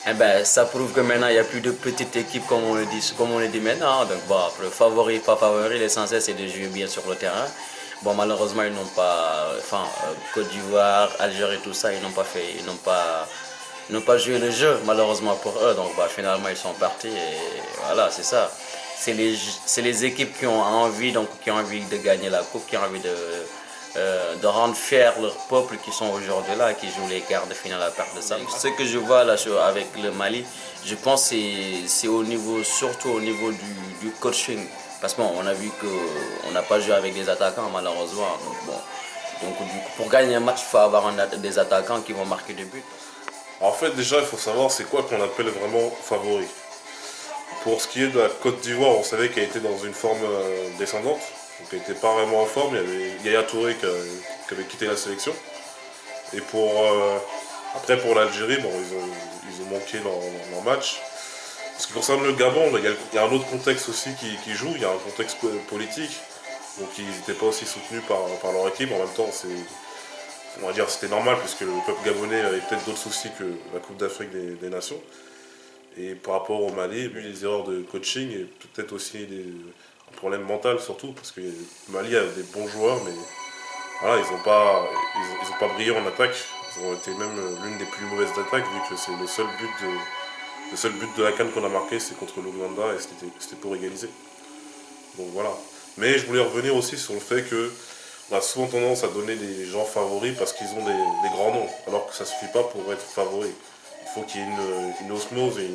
Eh ben, ça prouve que maintenant il n'y a plus de petites équipes comme on le dit maintenant. Donc bon, après, favori, pas favori, l'essentiel c'est de jouer bien sur le terrain. Bon, malheureusement ils n'ont pas, enfin Côte d'Ivoire, Algérie, tout ça, ils n'ont pas joué le jeu malheureusement pour eux. Donc bah, finalement ils sont partis et voilà, c'est ça. C'est les équipes qui ont envie, donc qui ont envie de gagner la coupe, qui ont envie de rendre fiers leur peuple qui sont aujourd'hui là, qui jouent les quarts de finale à part de ça. Ce que je vois là avec le Mali, je pense que c'est au niveau, surtout au niveau du coaching. Parce qu'on on a vu qu'on n'a pas joué avec des attaquants malheureusement. Donc, bon. Donc du coup, pour gagner un match, il faut avoir des attaquants qui vont marquer des buts. En fait, déjà, il faut savoir c'est quoi qu'on appelle vraiment favori. Pour ce qui est de la Côte d'Ivoire, on savait qu'elle était dans une forme descendante. Donc elle n'était pas vraiment en forme. Il y avait Yaya Touré qui avait quitté la sélection. Et après pour l'Algérie, bon, ils ont manqué leur match. En ce qui concerne le Gabon, il y a un autre contexte aussi qui joue. Il y a un contexte politique. Donc ils n'étaient pas aussi soutenus par leur équipe. En même temps, on va dire c'était normal puisque le peuple gabonais avait peut-être d'autres soucis que la Coupe d'Afrique des Nations. Et par rapport au Mali, vu les erreurs de coaching et peut-être aussi un problème mental surtout, parce que le Mali a des bons joueurs, mais voilà, ils n'ont pas brillé en attaque. Ils ont été même l'une des plus mauvaises attaques, vu que c'est le seul but de la CAN qu'on a marqué, c'est contre l'Ouganda et c'était pour égaliser. Donc voilà. Mais je voulais revenir aussi sur le fait que on a souvent tendance à donner des gens favoris parce qu'ils ont des grands noms, alors que ça ne suffit pas pour être favori. Il faut qu'il y ait une osmose et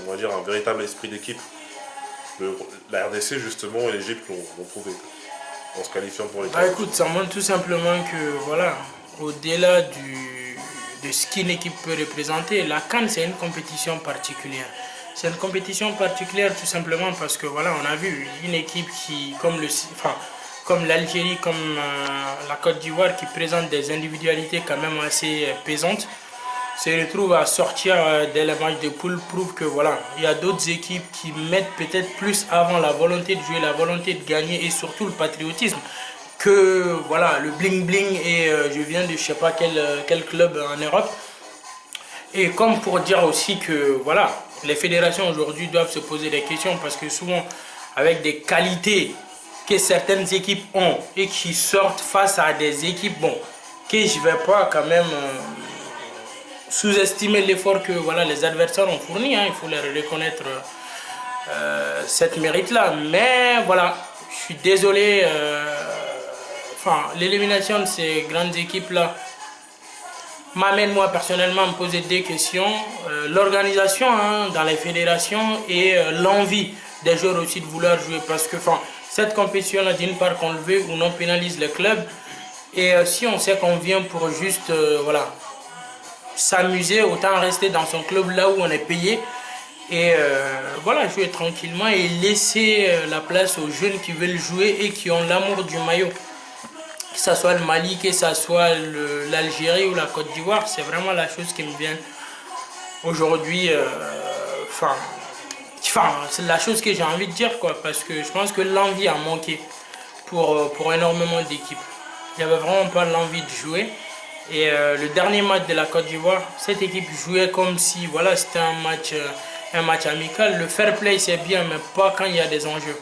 on va dire un véritable esprit d'équipe. La RDC justement et l'Égypte l'ont prouvé en se qualifiant pour les Bah écoute, ça montre tout simplement que voilà, au-delà de ce qu'une équipe peut représenter, la CAN c'est une compétition particulière. C'est une compétition particulière tout simplement parce que voilà, on a vu une équipe qui, comme l'Algérie, comme la Côte d'Ivoire, qui présente des individualités quand même assez pesantes, se retrouve à sortir dès le match de poule, prouve que voilà, il y a d'autres équipes qui mettent peut-être plus avant la volonté de jouer, la volonté de gagner et surtout le patriotisme que voilà, le bling bling et je viens de je sais pas quel club en Europe. Et comme pour dire aussi que voilà, les fédérations aujourd'hui doivent se poser des questions parce que souvent avec des qualités que certaines équipes ont et qui sortent face à des équipes bon que je vais pas quand même sous-estimer l'effort que voilà, les adversaires ont fourni, hein, il faut leur reconnaître cette mérite-là. Mais voilà, je suis désolé, l'élimination de ces grandes équipes-là m'amène moi personnellement à me poser des questions. L'organisation hein, dans les fédérations et l'envie des joueurs aussi de vouloir jouer parce que cette compétition-là, d'une part qu'on le veut ou non, pénalise le club. Et si on sait qu'on vient pour juste voilà, s'amuser, autant rester dans son club là où on est payé et voilà, jouer tranquillement et laisser la place aux jeunes qui veulent jouer et qui ont l'amour du maillot. Que ce soit le Mali, que ce soit l'Algérie ou la Côte d'Ivoire, c'est vraiment la chose qui me vient aujourd'hui. C'est la chose que j'ai envie de dire quoi, parce que je pense que l'envie a manqué pour énormément d'équipes. Il n'y avait vraiment pas l'envie de jouer. Et le dernier match de la Côte d'Ivoire, cette équipe jouait comme si voilà, c'était un match amical. Le fair play c'est bien, mais pas quand il y a des enjeux.